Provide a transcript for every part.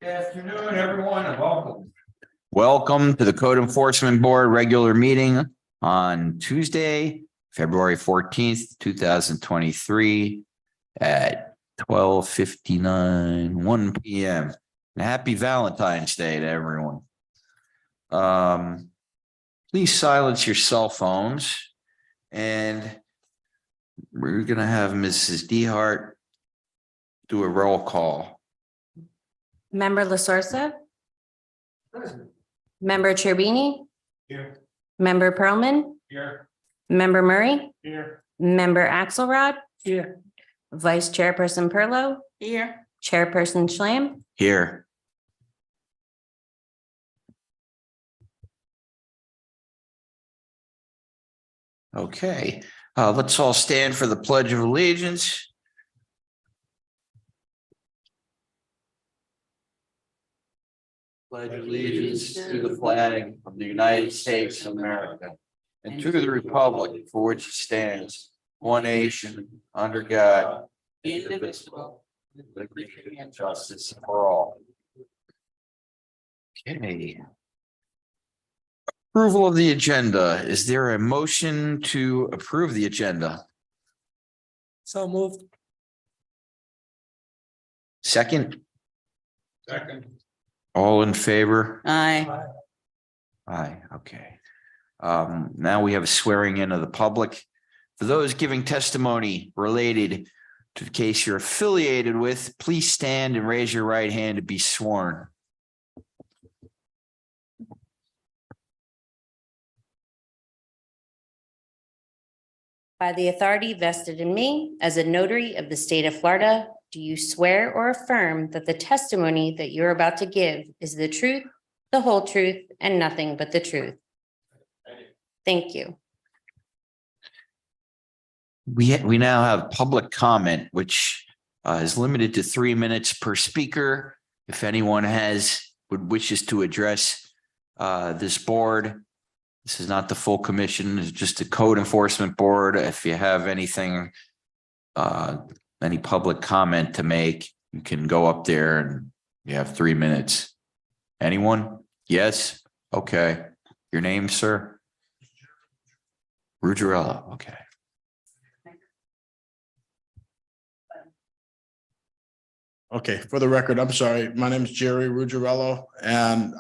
Good afternoon, everyone, and welcome. Welcome to the Code Enforcement Board regular meeting on Tuesday, February 14th, 2023 at 12:59, 1 p.m. And happy Valentine's Day to everyone. Please silence your cell phones, and we're going to have Mrs. Dehart do a roll call. Member LaSorsa? Member Cherbini? Here. Member Pearlman? Here. Member Murray? Here. Member Axelrod? Here. Vice Chairperson Perlow? Here. Chairperson Schlam? Here. Okay, let's all stand for the Pledge of Allegiance. Pledge allegiance to the flag of the United States of America and to the republic for which it stands, one nation, under God, indivisible, with liberty and justice for all. Okay. Approval of the agenda. Is there a motion to approve the agenda? So moved. Second, Second. all in favor? Aye. Aye, okay. Now we have a swearing in of the public. For those giving testimony related to the case you're affiliated with, please stand and raise your right hand to be sworn. By the authority vested in me as a notary of the state of Florida, do you swear or affirm that the testimony that you're about to give is the truth, the whole truth, and nothing but the truth? Thank you. We now have public comment, which is limited to 3 minutes per speaker. If anyone wishes to address this board, this is not the full commission, it's just a code enforcement board. If you have anything, any public comment to make, you can go up there and you have 3 minutes. Anyone? Yes? Okay. Your name, sir? Ruggiero, okay. Okay, for the record, I'm sorry. My name is Jerry Ruggiero, and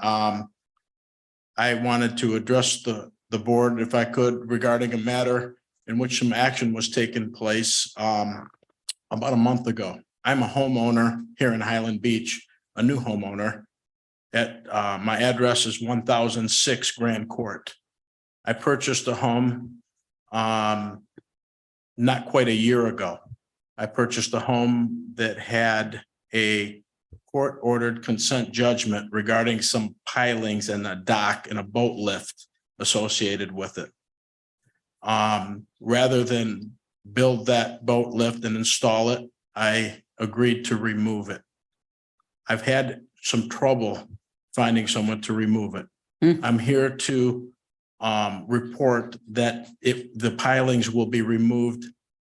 I wanted to address the board, if I could, regarding a matter in which some action was taking place about a month ago. I'm a homeowner here in Highland Beach, a new homeowner. My address is 1006 Grand Court. I purchased a home not quite a year ago. I purchased a home that had a court-ordered consent judgment regarding some pilings and a dock and a boat lift associated with it. Rather than build that boat lift and install it, I agreed to remove it. I've had some trouble finding someone to remove it. I'm here to report that if the pilings will be removed,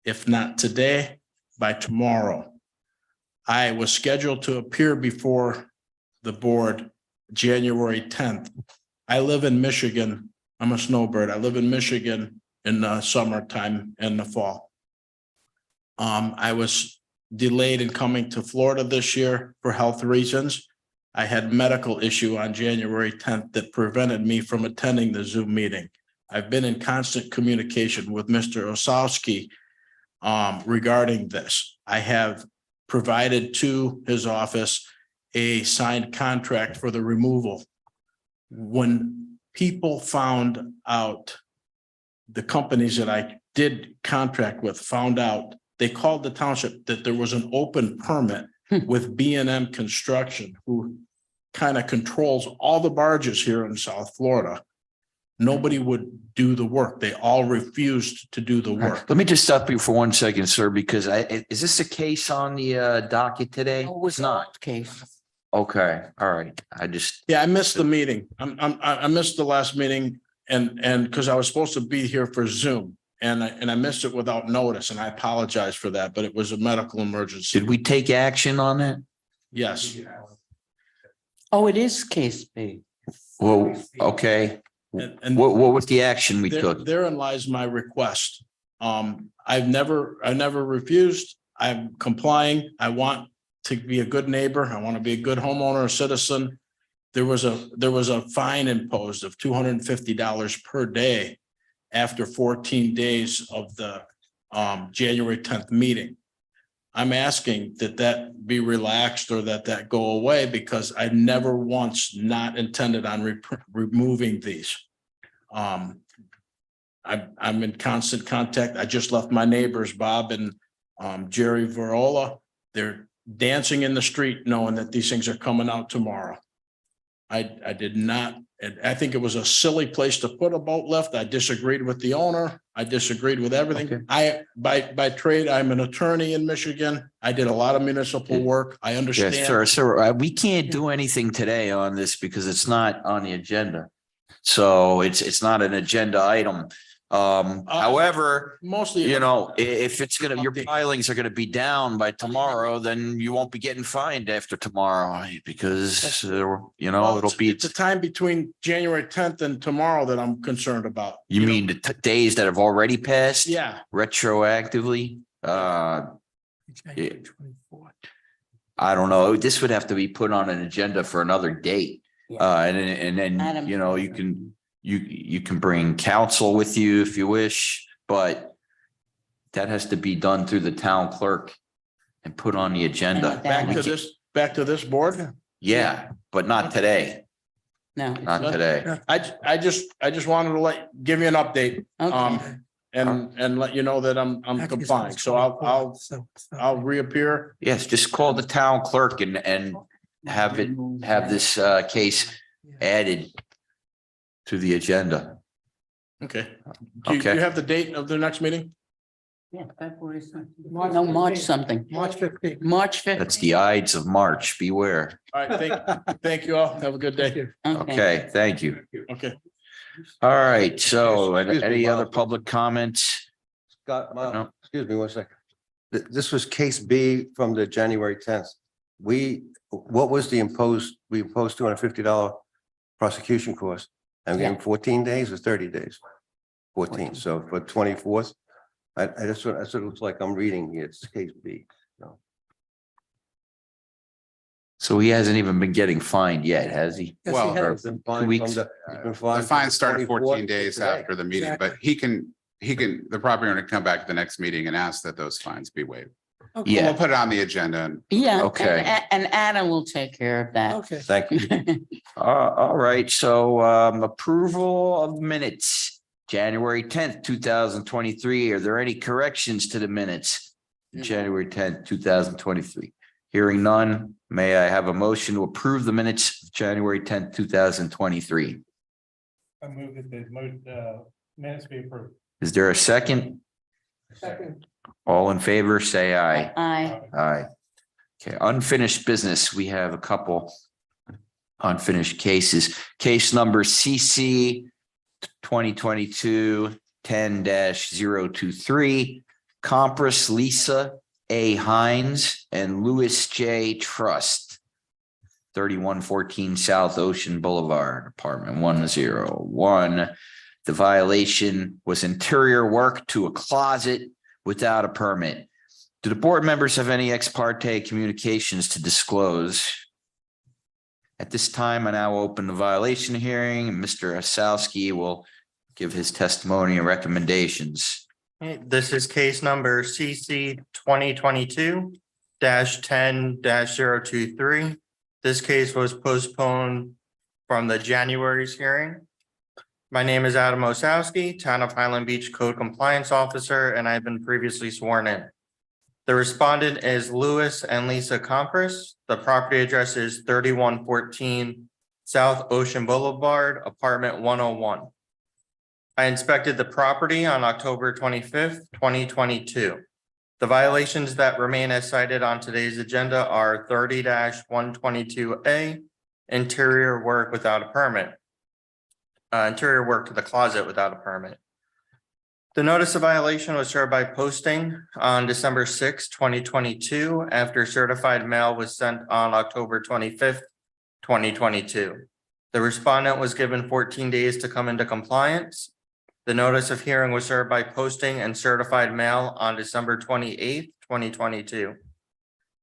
if not today, by tomorrow. I was scheduled to appear before the board January 10th. I live in Michigan. I'm a snowbird. I live in Michigan in the summertime and the fall. I was delayed in coming to Florida this year for health reasons. I had medical issue on January 10th that prevented me from attending the Zoom meeting. I've been in constant communication with Mr. Osowski regarding this. I have provided to his office a signed contract for the removal. When people found out, the companies that I did contract with found out, they called the township that there was an open permit with B&M Construction, who kind of controls all the barges here in South Florida. Nobody would do the work. They all refused to do the work. Let me just stop you for 1 second, sir, because is this a case on the docket today? No, it was not case. Okay, all right. Yeah, I missed the meeting. I missed the last meeting and because I was supposed to be here for Zoom and I missed it without notice, and I apologize for that, but it was a medical emergency. Did we take action on it? Yes. Oh, it is case B. Well, okay, And what was the action we took? therein lies my request. I've never refused. I'm complying. I want to be a good neighbor. I want to be a good homeowner, a citizen. There was a fine imposed of $250 per day after 14 days of the January 10th meeting. I'm asking that be relaxed or that go away because I never once not intended on removing these. I'm in constant contact. I just left my neighbors, Bob and Jerry Verola. They're dancing in the street knowing that these things are coming out tomorrow. I did not, and I think it was a silly place to put a boat lift. I disagreed with the owner. I disagreed with everything. Okay. By trade, I'm an attorney in Michigan. I did a lot of municipal work. I understand. Yes, sir. We can't do anything today on this because it's not on the agenda. So it's not an agenda item. However, Mostly. you know, if it's gonna, your filings are gonna be down by tomorrow, then you won't be getting fined after tomorrow because, you know, it'll be, It's the time between January 10th and tomorrow that I'm concerned about. you know? mean the days that have already passed? Yeah, Retroactively? January 24th. I don't know. This would have to be put on an agenda for another date. And then, Adam. you know, you can bring counsel with you if you wish, but that has to be done through the town clerk and put on the agenda. back to this board. Yeah, but not today, No. not today. I just wanted to give you an update, Okay. and let you know that I'm complying. So I'll reappear. Yes, just call the town clerk and have this case added to the agenda. Okay. Do you Okay. have the date of the next meeting? Yeah, February something. No, March something. March 15th. March 15th. That's the Ides of March. Beware. All right, thank you all. Have a good day. Okay, thank you. Okay. All right, so Excuse me, any other Bob. public comments? Scott, No. excuse me 1 second. This was case B from the January 10th. What was we imposed $250 prosecution cost? And we gave him 14 days or 30 days? 14. So for 24th, that's what it looks like I'm reading here. It's case B. So he hasn't even been getting fined yet, has he? Well, He's been fined weeks. from he's been The fined fine from started 24th 14 to days today. after the meeting, but he can, the property owner can come back to the next meeting and ask that those fines be waived. Yeah. We'll put it on the agenda and Yeah. Okay. And Adam will take care of that. Okay. Thank you. All right, so approval of minutes, January 10th, 2023. Are there any corrections to the minutes? No. January 10th, 2023. Hearing none, may I have a motion to approve the minutes of January 10th, 2023? I move that the minutes be approved. Is there a second? Second. All in favor, say aye. Aye. Aye. Okay, unfinished business. We have a couple unfinished cases. Case number CC 2022-10-023. Compress Lisa A. Hines and Louis J. Trust. 3114 South Ocean Boulevard, apartment 101. The violation was interior work to a closet without a permit. Do the board members have any ex parte communications to disclose? At this time, I now open the violation hearing, and Mr. Osowski will give his testimony and recommendations. This is case number CC 2022-10-023. This case was postponed from the January's hearing. My name is Adam Osowski, Town of Highland Beach Code Compliance Officer, and I've been previously sworn in. The respondent is Louis and Lisa Compress. The property address is 3114 South Ocean Boulevard, apartment 101. I inspected the property on October 25th, 2022. The violations that remain as cited on today's agenda are 30-122A, interior work without a permit. Interior work to the closet without a permit. The notice of violation was served by posting on December 6, 2022, after certified mail was sent on October 25th, 2022. The respondent was given 14 days to come into compliance. The notice of hearing was served by posting and certified mail on December 28th, 2022.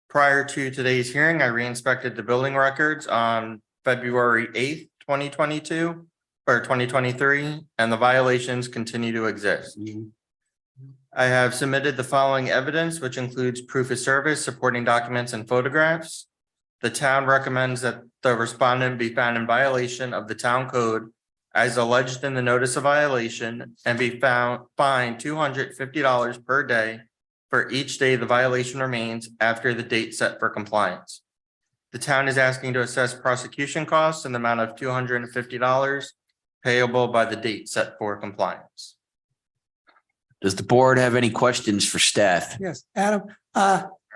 Prior to today's hearing, I re-inspected the building records on February 8th, 2022 or 2023, and the violations continue to exist. I have submitted the following evidence, which includes proof of service, supporting documents, and photographs. The town recommends that the respondent be found in violation of the town code as alleged in the notice of violation and be fined $250 per day for each day the violation remains after the date set for compliance. The town is asking to assess prosecution costs in the amount of $250 payable by the date set for compliance. Does the board have any questions for staff? Yes, Adam,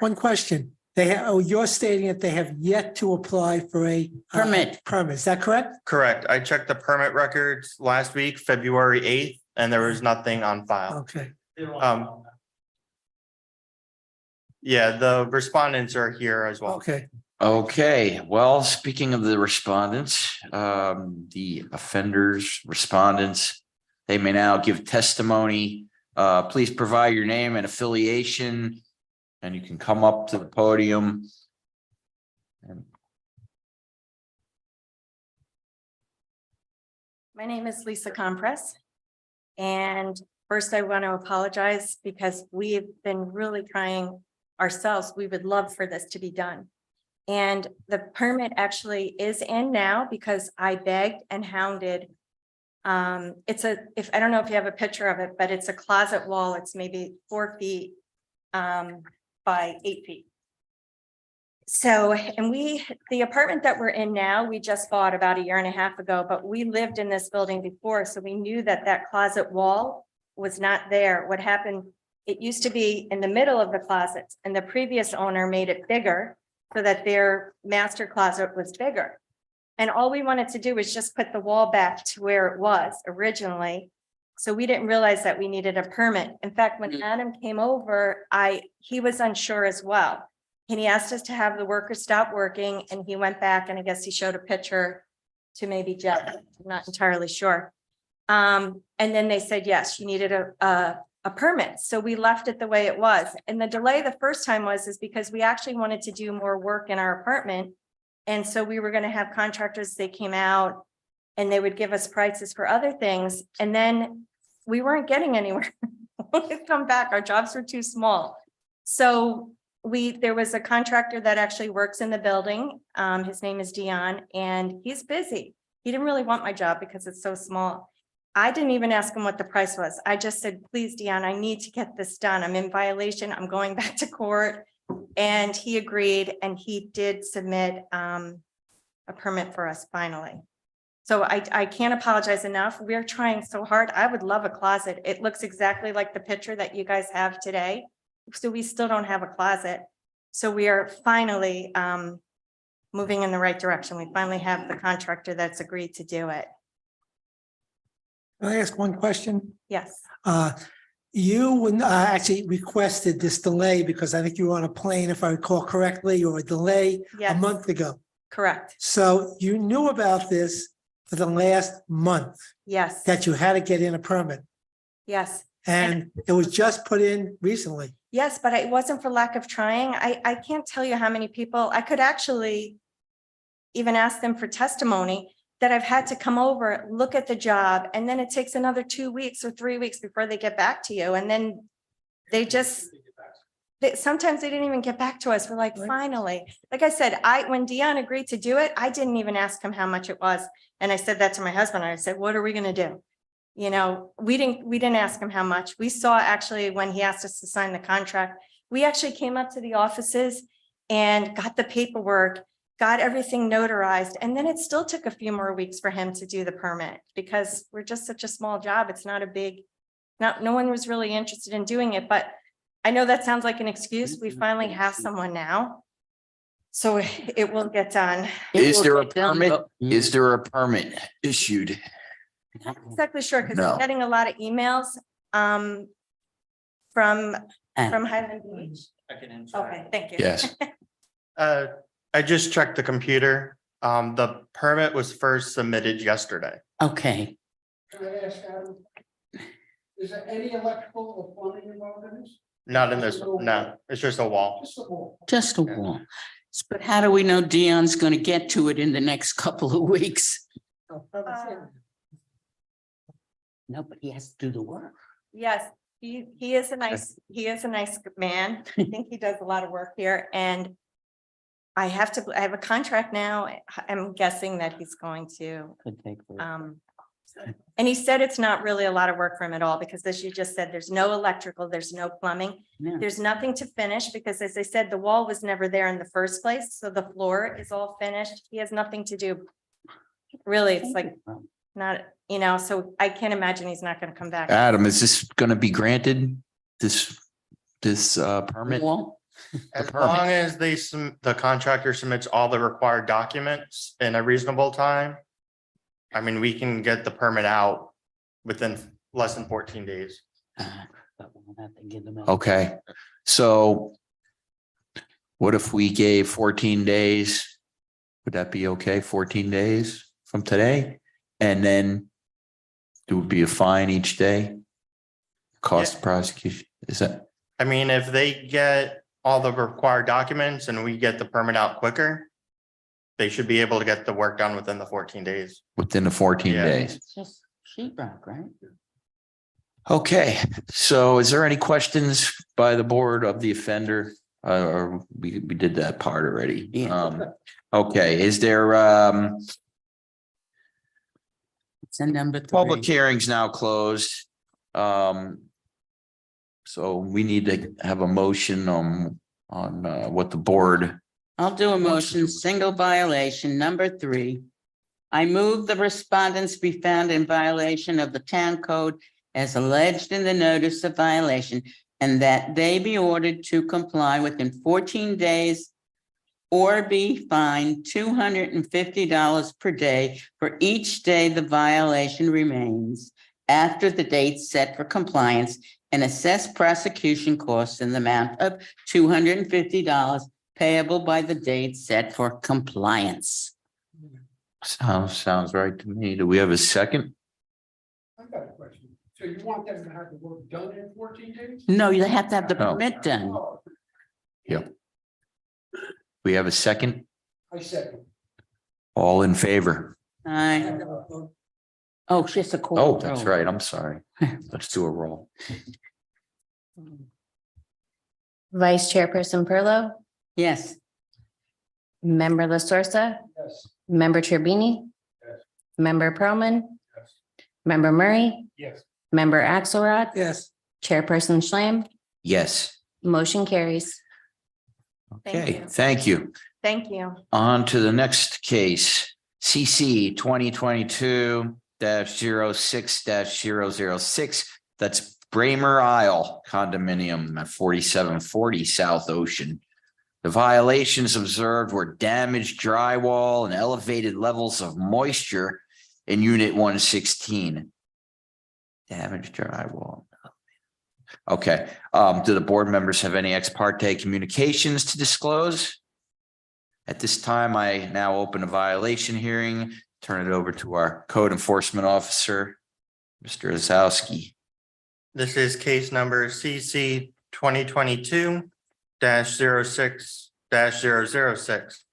one question. You're stating that they have yet to apply for a Permit. permit. Is that correct? Correct. I checked the permit records last week, February 8th, and there was nothing on file. Okay. Yeah, the respondents are here as well. Okay. Okay, well, speaking of the respondents, the offenders, respondents, they may now give testimony. Please provide your name and affiliation, and you can come up to the podium. My name is Lisa Compress. And first I want to apologize because we've been really trying ourselves. We would love for this to be done. And the permit actually is in now because I begged and hounded. I don't know if you have a picture of it, but it's a closet wall. It's maybe 4 feet by 8 feet. So, and the apartment that we're in now, we just bought about 1.5 years ago, but we lived in this building before. So we knew that that closet wall was not there. What happened, it used to be in the middle of the closets and the previous owner made it bigger so that their master closet was bigger. And all we wanted to do was just put the wall back to where it was originally. So we didn't realize that we needed a permit. In fact, when Adam came over, he was unsure as well. And he asked us to have the workers stop working and he went back and I guess he showed a picture to maybe Jeff. I'm not entirely sure. And then they said, yes, you needed a permit. So we left it the way it was. And the delay the first time is because we actually wanted to do more work in our apartment. And so we were going to have contractors, they came out and they would give us prices for other things. And then we weren't getting anywhere. We'd come back, our jobs were too small. So there was a contractor that actually works in the building. His name is Dion and he's busy. He didn't really want my job because it's so small. I didn't even ask him what the price was. I just said, please, Dion, I need to get this done. I'm in violation. I'm going back to court. And he agreed and he did submit a permit for us finally. So I can't apologize enough. We're trying so hard. I would love a closet. It looks exactly like the picture that you guys have today. So we still don't have a closet. So we are finally moving in the right direction. We finally have the contractor that's agreed to do it. Can I ask one question? Yes, You actually requested this delay because I think you were on a plane, if I recall correctly, or a delay a yes, month ago. correct. So you knew about this for the last month, Yes, that you had to get in a permit. yes. And it was just put in recently. Yes, but it wasn't for lack of trying. I can't tell you how many people, I could actually even ask them for testimony that I've had to come over, look at the job, and then it takes another 2 weeks or 3 weeks before they get back to you. And then sometimes they didn't even get back to us. We're like, finally, like I said, when Dion agreed to do it, I didn't even ask him how much it was. And I said that to my husband. I said, what are we going to do? You know, we didn't ask him how much. We saw actually when he asked us to sign the contract, we actually came up to the offices and got the paperwork, got everything notarized. And then it still took a few more weeks for him to do the permit because we're just such a small job. It's not a big, no one was really interested in doing it, but I know that sounds like an excuse. We finally have someone now. So it will get done. Is there a permit? Is there a permit issued? I'm not exactly sure because No. I'm getting a lot of emails from Highland Beach. I can answer. Okay, thank you. Yes. I just checked the computer The permit was first submitted yesterday. Okay, Can I ask Adam? Is there any electrical or plumbing involved in this? Not in this, no, it's just a wall. Just a wall. just a wall. But how do we know Dion's gonna get to it in the next couple of weeks? No, but he has to do the work. Yes, he is a nice man. I think he does a lot of work here and I have a contract now. I'm guessing that he's going to, Could take forever. and he said it's not really a lot of work for him at all because as you just said, there's no electrical, there's no plumbing. Yeah. There's nothing to finish because as I said, the wall was never there in the first place. So the floor is all finished. He has nothing to do. Really, it's like not, so I can't imagine he's not going to come back. Adam, is this gonna be granted? This permit? Wall? As permit. long as the contractor submits all the required documents in a reasonable time. I mean, we can get the permit out within less than 14 days. But we'll have to give them a- Okay, so what if we gave 14 days? Would that be okay? 14 days from today? And then it would be a fine each day? Cost of prosecution, is that I mean, if they get all the required documents and we get the permit out quicker, they should be able to get the work done within the 14 days. within the 14 Yeah. days? It's just sheet rock, right? Okay, so is there any questions by the board of the offender? Or we did that part already? Yeah. Okay, is there It's a number three. public hearings now closed? So we need to have a motion on what the board. I'll do a motion, single violation, number 3. I move the respondents be found in violation of the town code as alleged in the notice of violation, and that they be ordered to comply within 14 days or be fined $250 per day for each day the violation remains after the date set for compliance, and assess prosecution costs in the amount of $250 payable by the date set for compliance. Sounds right to me. Do we have a second? I've got a question. So you want them to have the work done in 14 days? No, you have to have the No. permit done. Oh, We have a second? I said. All in favor? Aye. Oh, it's just a call. Oh, that's right. I'm sorry. Let's do a roll. Vice Chairperson Perlow, Yes. Member La Sorsa, Yes. Member Turbini, Yes. Member Pearlman, Yes. Member Murray, Yes. Member Axelrod, Yes, Chairperson Schlam, Yes. motion carries. Thank Okay, you. thank you. Thank you. On to the next case, CC 2022-06-006. That's Bramer Isle condominium at 4740 South Ocean. The violations observed were damaged drywall and elevated levels of moisture in unit 116. Damaged drywall. Okay, do the board members have any ex parte communications to disclose? At this time, I now open a violation hearing, turn it over to our code enforcement officer, Mr. Ozowski. This is case number CC 2022-06-006.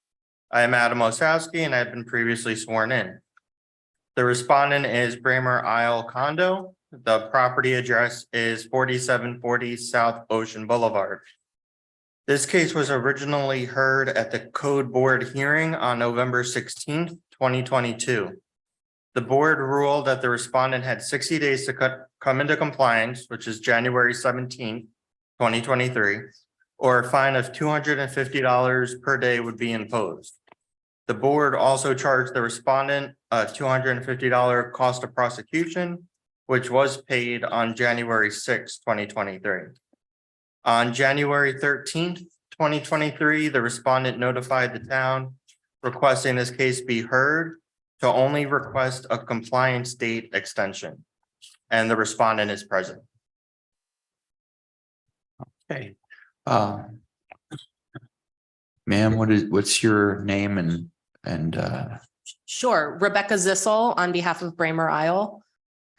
I am Adam Osowski and I've been previously sworn in. The respondent is Bramer Isle Condo. The property address is 4740 South Ocean Boulevard. This case was originally heard at the Code Board hearing on November 16th, 2022. The board ruled that the respondent had 60 days to come into compliance, which is January 17th, 2023, or a fine of $250 per day would be imposed. The board also charged the respondent a $250 cost of prosecution, which was paid on January 6th, 2023. On January 13th, 2023, the respondent notified the town requesting this case be heard to only request a compliance date extension, and the respondent is present. Okay. Ma'am, what's your name and And, Sure. Rebecca Zissel on behalf of Bramer Isle.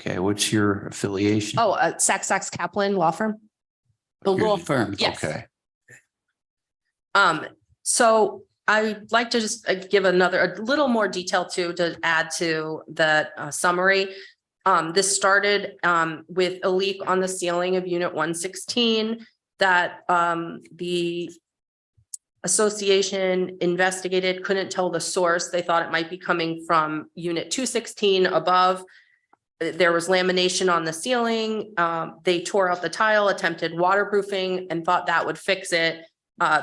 okay, what's your affiliation? Oh, Sachs Kaplan Law Firm. The law firm. Yes. Okay, So I'd like to just give a little more detail to add to the summary. This started with a leak on the ceiling of unit 116 that the association investigated, couldn't tell the source. They thought it might be coming from unit 216 above. There was lamination on the ceiling. They tore out the tile, attempted waterproofing, and thought that would fix it.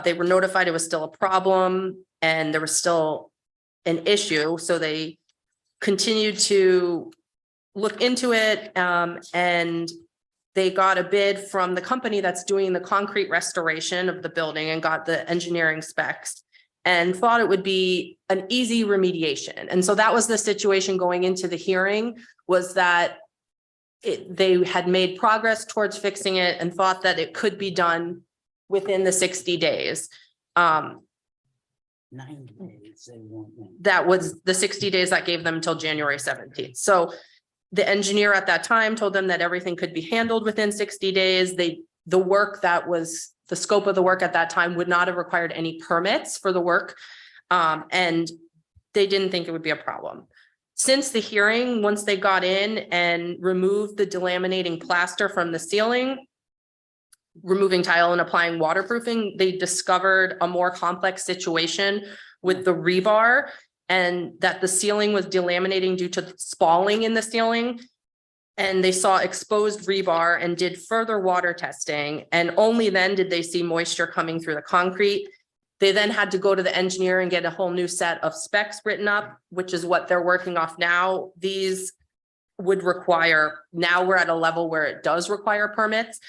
They were notified it was still a problem and there was still an issue. So they continued to look into it, and they got a bid from the company that's doing the concrete restoration of the building and got the engineering specs and thought it would be an easy remediation. And so that was the situation going into the hearing, was that they had made progress towards fixing it and thought that it could be done within the 60 days. 90 days, they want that. That was the 60 days that gave them until January 17th. So the engineer at that time told them that everything could be handled within 60 days. The work that was, the scope of the work at that time would not have required any permits for the work. And they didn't think it would be a problem. Since the hearing, once they got in and removed the delaminating plaster from the ceiling, removing tile and applying waterproofing, they discovered a more complex situation with the rebar, and that the ceiling was delaminating due to spalling in the ceiling. And they saw exposed rebar and did further water testing. And only then did they see moisture coming through the concrete. They then had to go to the engineer and get a whole new set of specs written up, which is what they're working off now. These would require, now we're at a level where it does require permits.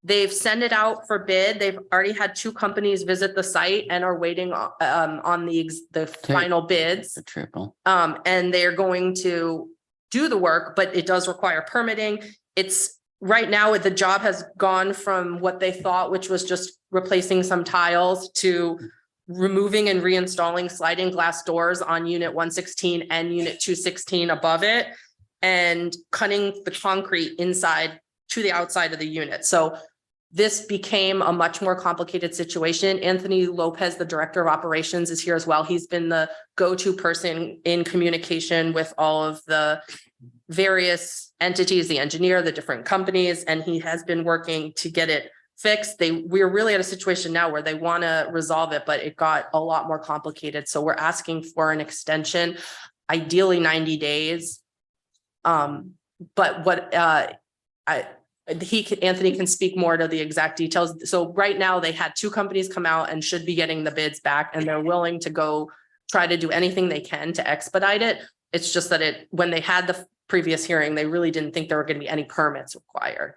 They've sent it out for bid. They've already had 2 companies visit the site and are waiting on the final bids. The triple. And they're going to do the work, but it does require permitting. It's right now, the job has gone from what they thought, which was just replacing some tiles, to removing and reinstalling sliding glass doors on unit 116 and unit 216 above it, and cutting the concrete inside to the outside of the unit. So this became a much more complicated situation. Anthony Lopez, the director of operations, is here as well. He's been the go-to person in communication with all of the various entities, the engineer, the different companies, and he has been working to get it fixed. We're really at a situation now where they want to resolve it, but it got a lot more complicated. So we're asking for an extension, ideally 90 days. But what Anthony can speak more to the exact details. So right now they had 2 companies come out and should be getting the bids back, and they're willing to go try to do anything they can to expedite it. It's just that when they had the previous hearing, they really didn't think there were going to be any permits required.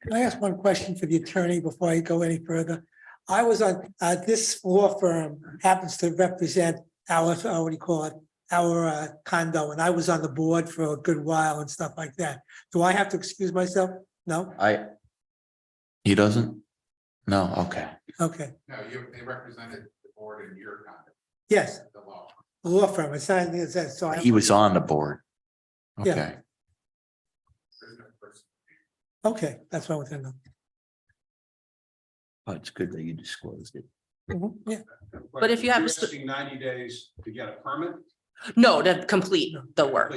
Can I ask one question for the attorney before I go any further? I was on, this law firm happens to represent our, what do you call it? Our condo, and I was on the board for a good while and stuff like that. Do I have to excuse myself? No? He doesn't? No, okay. Okay, No, they represented the board in your conduct, yes, the law. the law firm, it's not, it's that, so I. He was on the board. Yeah. Okay. There's no person. Okay, that's what I want to know. Oh, it's good that you disclosed it. Yeah, But if you have- You're asking 90 days to get a permit? No, to complete the work.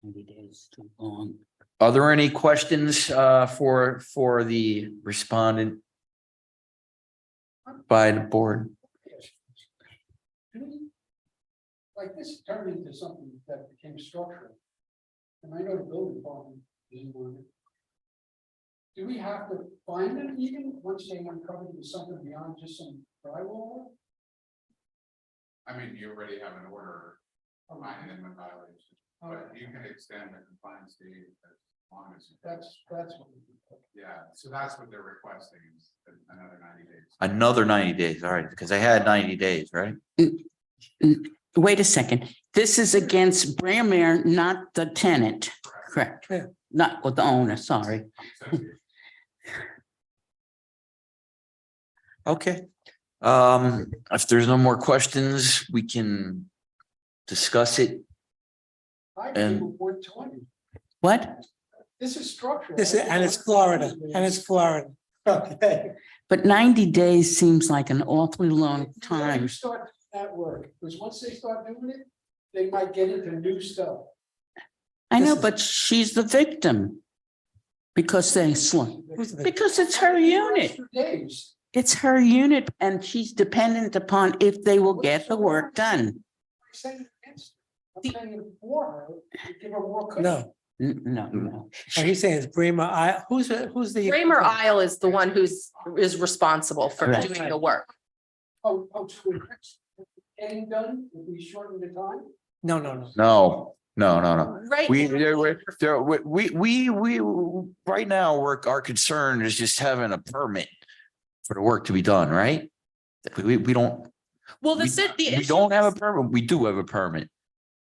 90 days too long. Are there any questions for the respondent by the board? Like this turned into something that became structural. And I know the building department isn't on it. Do we have to find it even once they uncover it as something beyond just some drywall? I mean, you already have an order finding them in violation, but you can extend the compliance date as long as. That's what. Yeah, so that's what they're requesting is another 90 days. Another 90 days, all right, because they had 90 days, right? Wait a second. This is against Bramer, not the tenant. Correct. Yeah. Not with the owner, sorry. Okay. If there's no more questions, we can discuss it. I And- gave 120. What? This is structural. This is, and it's Florida, and it's Florida. Okay. But 90 days seems like an awfully long You time. start that work, because once they start doing it, they might get into new stuff. I know, This is- but she's the victim. Because they slow, Who's the- because it's her unit. Extra days. It's her unit and she's dependent upon if they will get the work done. I'm saying against her. I'm saying for her, to give her more. cushion. No, No. and he's saying it's Bremer, who's the? Kramer Isle is the one is responsible for Correct. doing the work. Oh, so it's getting done, if we shorten the time? No. No. Right. We, right now, our concern is just having a permit for the work to be done, right? We don't, Well, the we issue. don't have a permit. We do have a permit.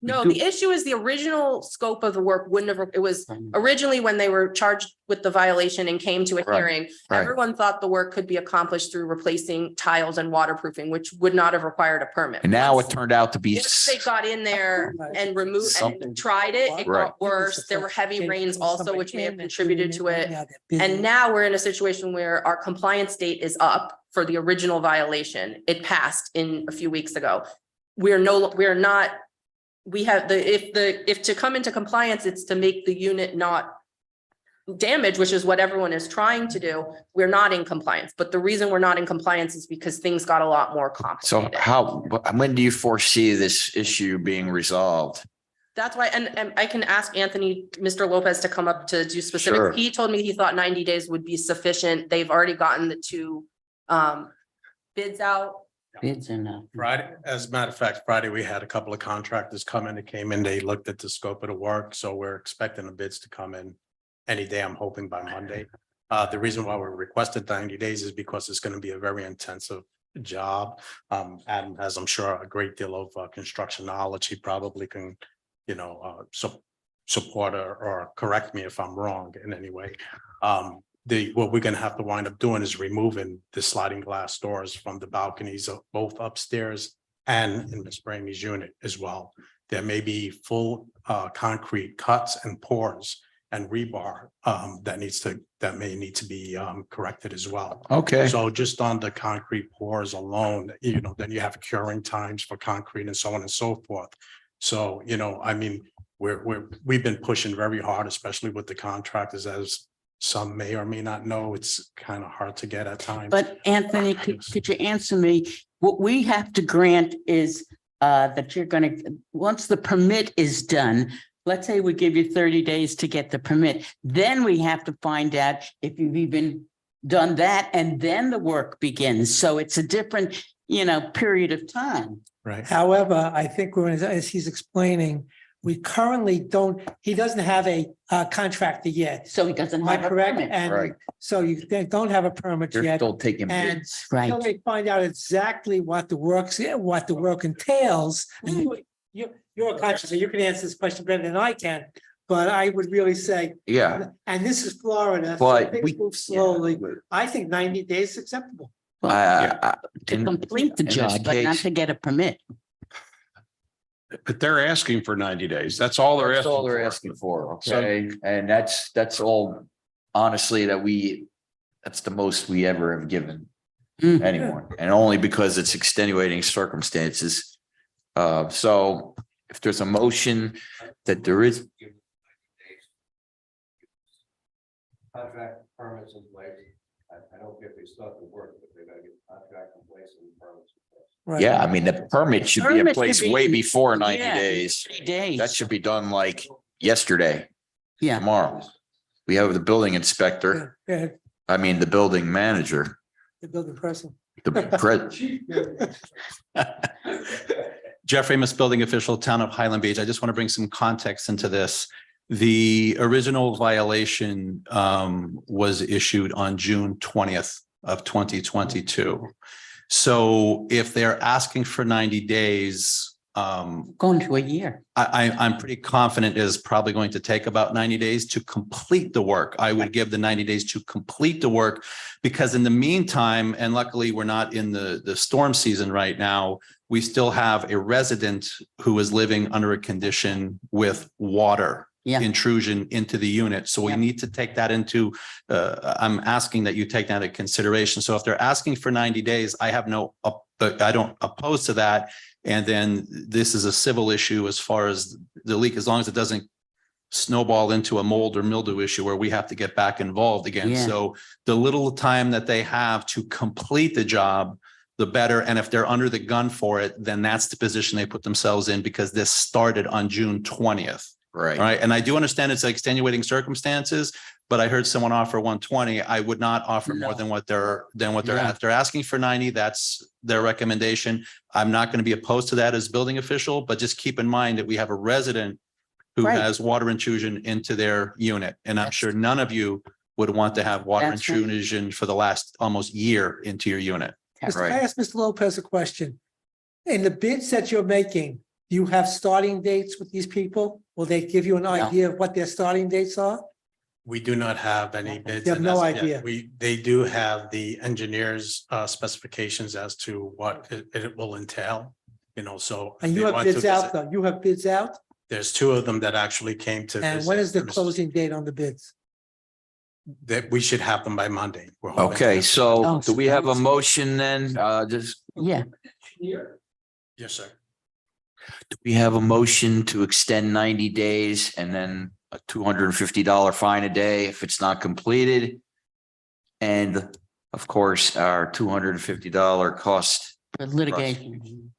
No, do- the issue is the original scope of the work wouldn't have, it was originally when they were charged with the violation and came to a Right, hearing. right. Everyone thought the work could be accomplished through replacing tiles and waterproofing, which would not have required a permit. And now it Once- turned out to be. Once they got in there and removed Something. and tried it, it Right. got worse. There were heavy rains also, which may have contributed to it. And now we're in a situation where our compliance date is up for the original violation. It passed in a few weeks ago. We have if to come into compliance, it's to make the unit not damage, which is what everyone is trying to do. We're not in compliance, but the reason we're not in compliance is because things got a lot more So complicated. when do you foresee this issue being resolved? That's why, and I can ask Anthony, Mr. Lopez to come up to do Sure. specifics. He told me he thought 90 days would be sufficient. They've already gotten the two bids out. Bids enough. Friday, as a matter of fact, Friday, we had a couple of contractors come in, they came in, they looked at the scope of the work, so we're expecting the bids to come in any day, I'm hoping by Monday. The reason why we requested 90 days is because it's going to be a very intensive job. Adam has, I'm sure, a great deal of construction knowledge. He probably can, support or correct me if I'm wrong in any way. What we're gonna have to wind up doing is removing the sliding glass doors from the balconies of both upstairs and in Ms. Ramey's unit as well. There may be full concrete cuts and pours and rebar that may need to be corrected as well. Okay. So just on the concrete pours alone, then you have curing times for concrete and so on and so forth. So, we've been pushing very hard, especially with the contractors, as some may or may not know, it's kind of hard to get at times. But Anthony, could you answer me? What we have to grant is that you're gonna, once the permit is done, let's say we give you 30 days to get the permit, then we have to find out if you've even done that, and then the work begins. So it's a different, period of time. Right. However, I think as he's explaining, we currently he doesn't have a contractor yet. So he doesn't Am I have a correct? permit. Right. And so you don't have a permit They're yet. still taking And bids. Right. until they find out exactly what the work entails. You're a contractor, you can answer this question better than I can, but I would really say, Yeah. and this is Florida, so But things we- move slowly. I think 90 days is acceptable. To complete the in this job, but not case- to get a permit. But they're asking for 90 days. That's all they're That's asking all they're for. asking for, okay? And that's all, honestly, that's the most we ever have given Mm. anyone, and only because it's extenuating circumstances. So if there's a motion that there is, Contract permits in place. I don't get they start the work, but they gotta get contract in place and permits in place. Right. yeah, I mean, the permit should be in Permit should place be- way before 90 Yeah, days. 3 days. That should be done like yesterday, Yeah. tomorrow. We have the building inspector, Yeah, I mean, the building manager, the building person. the Jeff Amos, building official, Town of Highland Beach. I just want to bring some context into this. The original violation was issued on June 20th of 2022. So if they're asking for 90 days, Going to a year. I'm pretty confident it is probably going to take about 90 days to complete the work. I would give the 90 days to complete the work because in the meantime, and luckily we're not in the storm season right now, we still have a resident who is living under a condition with water Yeah. intrusion into the unit. So we Yeah. need to take that into, I'm asking that you take that into consideration. So if they're asking for 90 days, I have I don't oppose to that. And then this is a civil issue as far as the leak, as long as it doesn't snowball into a mold or mildew issue where we have to get back involved again. Yeah. So the little time that they have to complete the job, the better. And if they're under the gun for it, then that's the position they put themselves in because this started on June 20th. Right. Right. And I do understand it's extenuating circumstances, but I heard someone offer 120. I would not offer more No. than what they're Yeah. at. They're asking for 90. That's their recommendation. I'm not going to be opposed to that as building official, but just keep in mind that we have a resident who Right. has water intrusion into their unit. And I'm That's- sure none of you would want to have water That's right. intrusion for the last almost year into your unit. Can I ask Mr. Lopez a question? In the bids that you're making, do you have starting dates with these people? Will they give you an idea of what their starting dates are? We do not have any bids. You have and no that's- yeah, idea. They do have the engineer's specifications as to what it will entail, so. if And you they have want to bids out visit- though. You have bids out? There's two of them that actually came to. And when is the visit. closing date on the bids? That we should have them by Monday. We're hoping to Okay, have- so Oh, do we have a motion then? Just, Yeah. Yes, sir. do we have a motion to extend 90 days and then a $250 fine a day if it's not completed? And of course, our $250 cost. For litigation.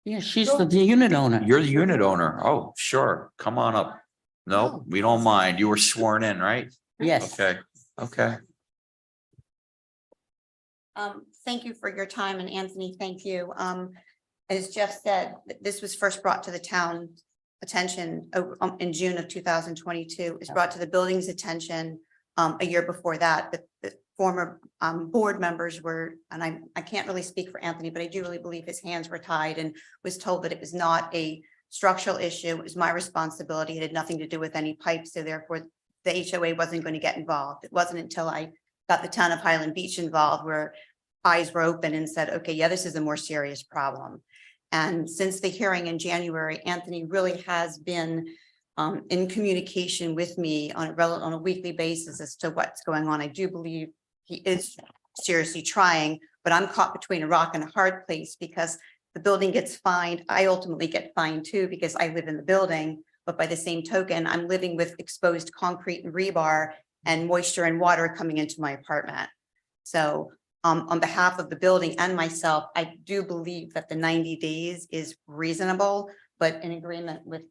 Yeah, she's the unit owner. You're the unit owner. Oh, sure. Come on up. No, we don't mind. You were sworn in, right? Yes. Okay, okay. Thank you for your time, and Anthony, thank you. As Jeff said, this was first brought to the town attention in June of 2022. It was brought to the building's attention a year before that, but the former board members were, and I can't really speak for Anthony, but I do really believe his hands were tied and was told that it was not a structural issue. It was my responsibility. It had nothing to do with any pipes, so therefore the HOA wasn't going to get involved. It wasn't until I got the town of Highland Beach involved where eyes were open and said, okay, yeah, this is a more serious problem. And since the hearing in January, Anthony really has been in communication with me on a weekly basis as to what's going on. I do believe he is seriously trying, but I'm caught between a rock and a hard place because the building gets fined. I ultimately get fined too because I live in the building, but by the same token, I'm living with exposed concrete and rebar and moisture and water coming into my apartment. So on behalf of the building and myself, I do believe that the 90 days is reasonable, but in agreement with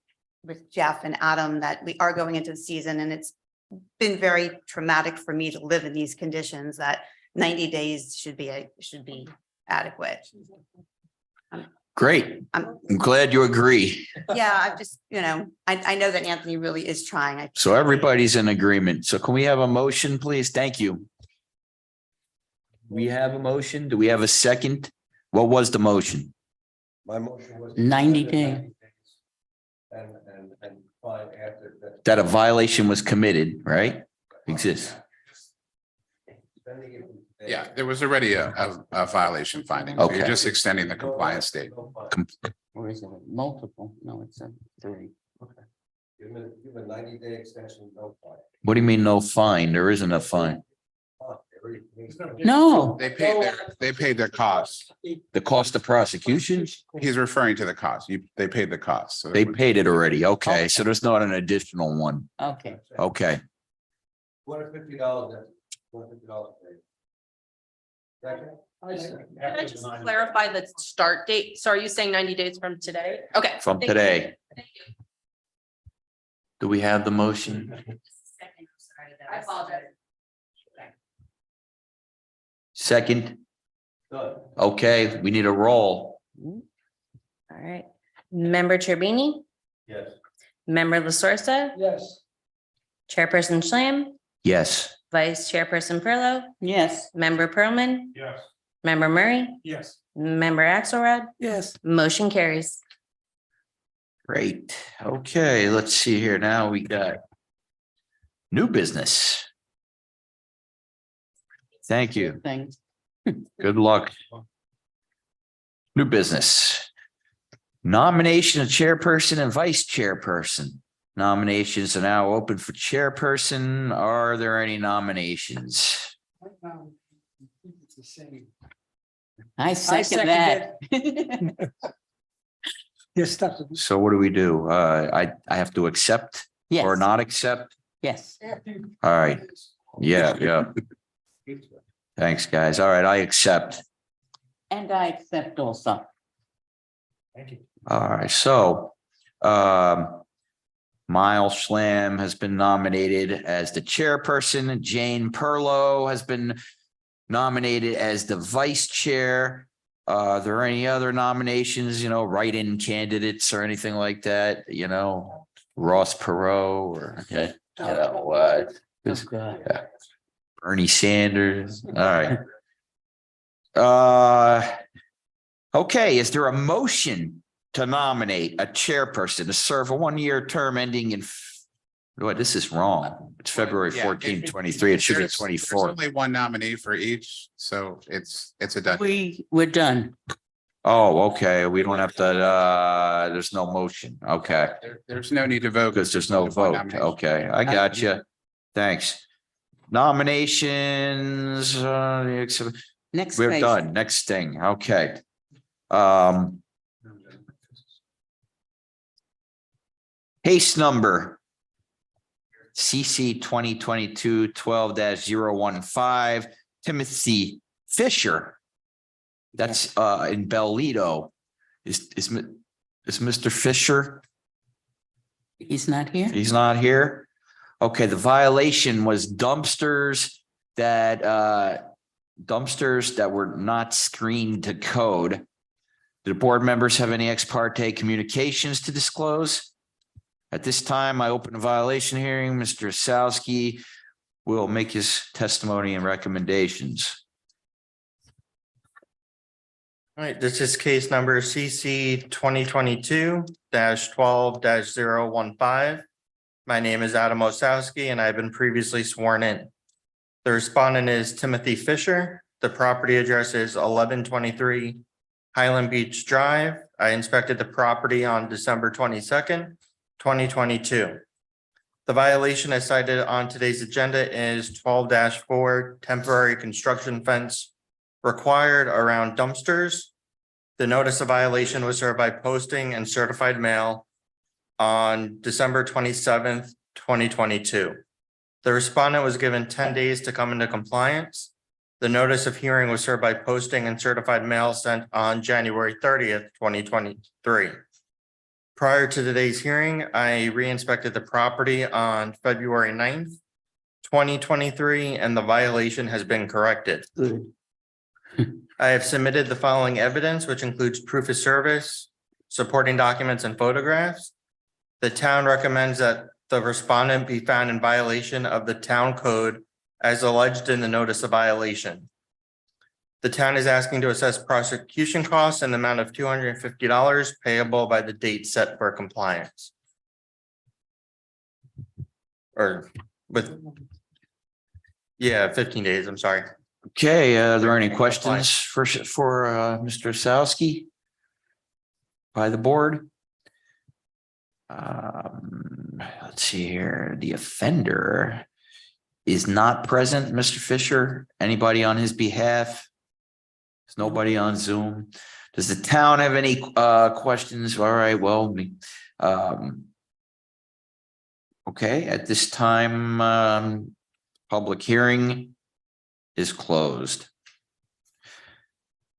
Jeff and Adam that we are going into the season, and it's been very traumatic for me to live in these conditions, that 90 days should be adequate. Great. I'm, I'm glad you agree. yeah, I just, I know that Anthony really is trying. So everybody's in agreement. So can we have a motion, please? Thank you. We have a motion. Do we have a second? What was the motion? My motion was. 90 days. And fine after that. That a violation was committed, right? Exists. Yeah, there was already a violation finding. So Okay. You're just extending the compliance date. Or is it multiple? No, it's a 3. Give a 90-day extension, no fine. What do you mean no fine? There isn't a fine. No, They paid their costs. The cost of prosecution? He's referring to the cost. They paid the cost. So They paid it already. Okay, so there's not an additional one. okay. Okay. $250, $250. Second? Can I just clarify the start date? So are you saying 90 days from today? Okay. From thank you. today. Do we have the motion? I apologize. Second? Done. Okay, we need a roll. All right. Member Turbini, Yes. Member LaSorsa, Yes. Chairperson Schlam, Yes. Vice Chairperson Furlow, Yes. Member Pearlman, Yes. Member Murray, Yes. member Axelrod, Yes, motion carries. Great. Okay, let's see here. Now we got new business. Thank you. Thanks. Good luck. New business. Nomination of chairperson and vice chairperson. Nominations are now open for chairperson. Are there any nominations? Right now, I think it's the same. I second second that. you're stuck with So what do we do? I have to accept or Yes, not accept? yes. After you- All right. Yeah. Thanks, guys. All right, I accept. And I accept also. All right, so Miles Schlam has been nominated as the chairperson. Jane Perlow has been nominated as the vice chair. Are there any other nominations, write-in candidates or anything like that, Ross Perot or, Oh, God. Bernie Sanders? All right. Okay, is there a motion to nominate a chairperson to serve a one-year term ending in, this is wrong. It's February Yeah, 14, 23. It should be there's 24. only one nominee for each, so it's a done. We're done. Oh, okay. We don't have to, there's no motion. Okay. There's no need to vote. Because there's no Only one vote. nomination. Okay, I got you. Thanks. Nominations, Next we're page. done. Next thing. Okay. Case number CC 2022-12-015, Timothy Fisher. That's in Bellito. Is Mr. Fisher? He's not here? He's not here. Okay, the violation was dumpsters that were not screened to code. Do the board members have any ex parte communications to disclose? At this time, I open a violation hearing. Mr. Osowski will make his testimony and recommendations. All right, this is case number CC 2022-12-015. My name is Adam Osowski and I've been previously sworn in. The respondent is Timothy Fisher. The property address is 1123 Highland Beach Drive. I inspected the property on December 22nd, 2022. The violation as cited on today's agenda is 12-4 temporary construction fence required around dumpsters. The notice of violation was served by posting and certified mail on December 27th, 2022. The respondent was given 10 days to come into compliance. The notice of hearing was served by posting and certified mail sent on January 30th, 2023. Prior to today's hearing, I re-inspected the property on February 9th, 2023, and the violation has been corrected. Good. I have submitted the following evidence, which includes proof of service, supporting documents and photographs. The town recommends that the respondent be found in violation of the town code as alleged in the notice of violation. The town is asking to assess prosecution costs in the amount of $250 payable by the date set for compliance. Or with, 15 days, I'm sorry. Okay, are there any questions for Mr. Osowski? By the board? Let's see here, the offender is not present, Mr. Fisher. Anybody on his behalf? There's nobody on Zoom. Does the town have any questions? All right, well, okay, at this time, public hearing is closed.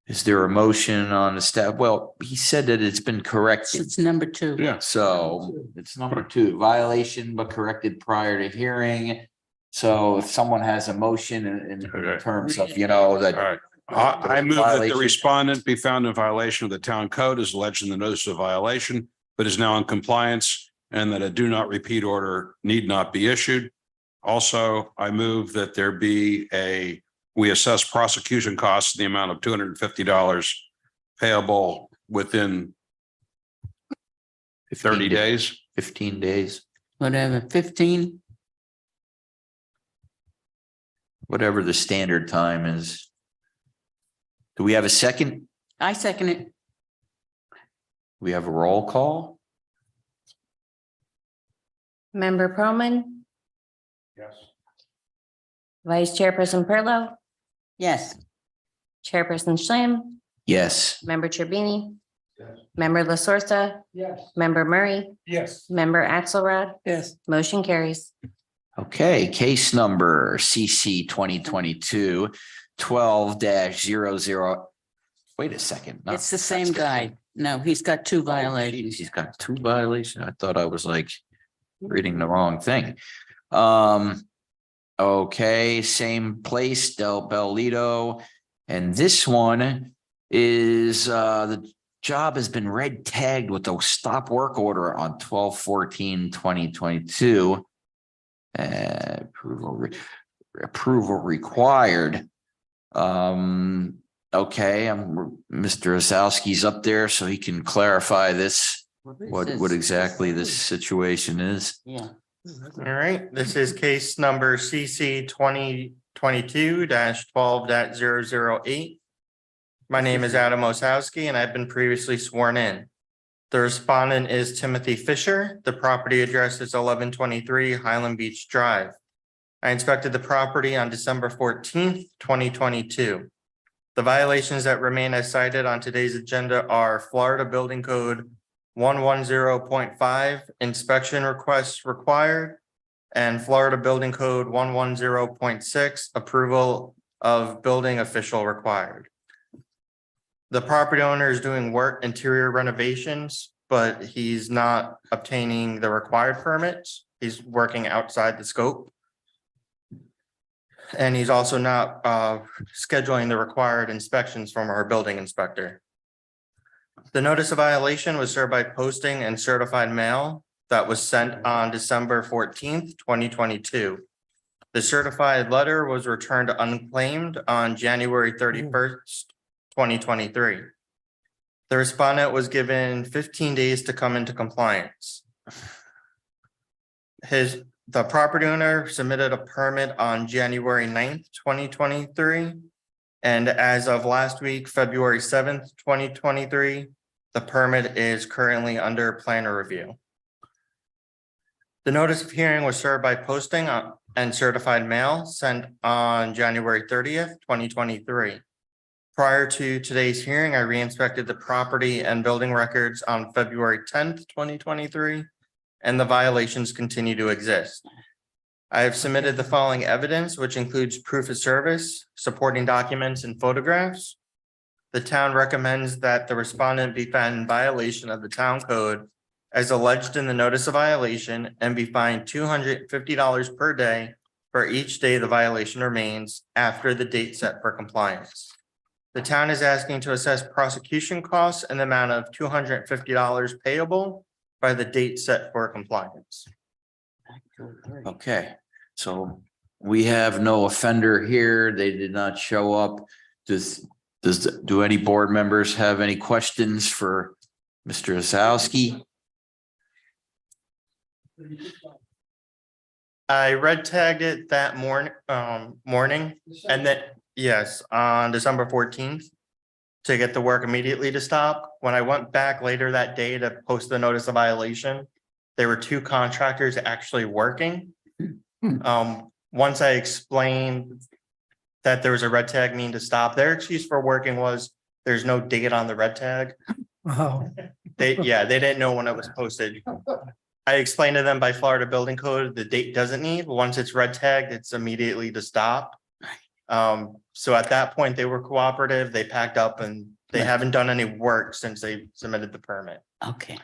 Is there a motion on the staff? Well, he said that it's been corrected. It's number 2. Yeah. So it's number 2, violation but corrected prior to hearing. So if someone has a motion in Okay. terms of, that. All right. I move that the Violation. respondent be found in violation of the town code as alleged in the notice of violation, but is now in compliance, and that a do not repeat order need not be issued. Also, I move that there be a we assess prosecution costs in the amount of $250 payable within 30 days. 15 days, Whatever, 15. whatever the standard time is. Do we have a second? I second it. We have a roll call? Member Pearlman, Yes. Vice Chairperson Perlow, Yes. Chairperson Schlam, Yes. Member Turbini, Yes. Member La Sorsa, Yes. Member Murray, Yes. Member Axelrod, Yes, motion carries. Okay, case number CC 2022-12-00. Wait a second. not- It's the same guy. No, he's got two Oh, violations. geez, he's got 2 violations. I thought I was like reading the wrong thing. Okay, same place, Del Bellito. And this one is the job has been red tagged with a stop work order on 12/14/2022. Approval required. Okay, Mr. Osowski's up there so he can clarify this, what exactly this situation is. Yeah. All right, this is case number CC 2022-12-008. My name is Adam Osowski and I've been previously sworn in. The respondent is Timothy Fisher. The property address is 1123 Highland Beach Drive. I inspected the property on December 14th, 2022. The violations that remain as cited on today's agenda are Florida Building Code 110.5 inspection requests required and Florida Building Code 110.6 approval of building official required. The property owner is doing work interior renovations, but he's not obtaining the required permits. He's working outside the scope. And he's also not scheduling the required inspections from our building inspector. The notice of violation was served by posting and certified mail that was sent on December 14th, 2022. The certified letter was returned unclaimed on January 31st, 2023. The respondent was given 15 days to come into compliance. The property owner submitted a permit on January 9th, 2023. And as of last week, February 7th, 2023, the permit is currently under planner review. The notice of hearing was served by posting and certified mail sent on January 30th, 2023. Prior to today's hearing, I re-inspected the property and building records on February 10th, 2023, and the violations continue to exist. I have submitted the following evidence, which includes proof of service, supporting documents, and photographs. The town recommends that the respondent be found in violation of the town code as alleged in the notice of violation and be fined $250 per day for each day the violation remains after the date set for compliance. The town is asking to assess prosecution costs in the amount of $250 payable by the date set for compliance. Okay, so we have no offender here. They did not show up. Do any board members have any questions for Mr. Osowski? I red tagged it that morning, and then, yes, on December 14th. To get the work immediately to stop. When I went back later that day to post the notice of violation, there were 2 contractors actually working. Once I explained that there was a red tag mean to stop, their excuse for working was there's no date on the red tag. oh, They didn't know when it was posted. I explained to them by Florida Building Code, the date doesn't need, once it's red tagged, it's immediately to stop. So at that point, they were cooperative, they packed up and they Right. haven't done any work since they submitted the permit. Okay,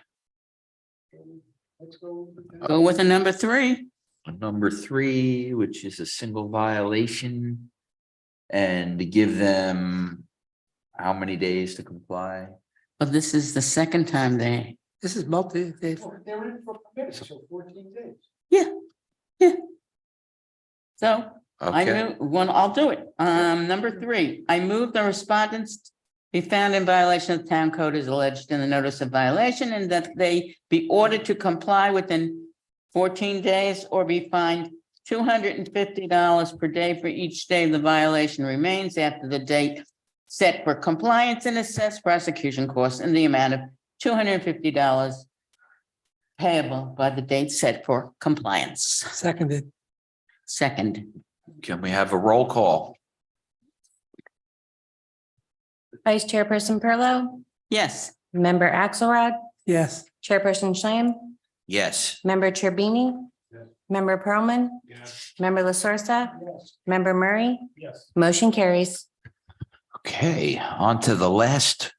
Let's go. go with the number 3. Number 3, which is a single violation. And to give them how many days to comply? But this is the second time this is They're in for permits, so 14 days. so I Okay, move, I'll do it. Number 3, I move the respondents be found in violation of the town code as alleged in the notice of violation and that they be ordered to comply within 14 days or be fined $250 per day for each day the violation remains after the date set for compliance and assess prosecution costs in the amount of $250 payable by the date set for compliance. Seconded. Second. can we have a roll call? Vice Chairperson Perlow, Yes. Member Axelrod, Yes. Chairperson Scheim, Yes. Member Turbini, Member Pearlman, Member La Member Murray, Yes. motion carries. Okay, on to the last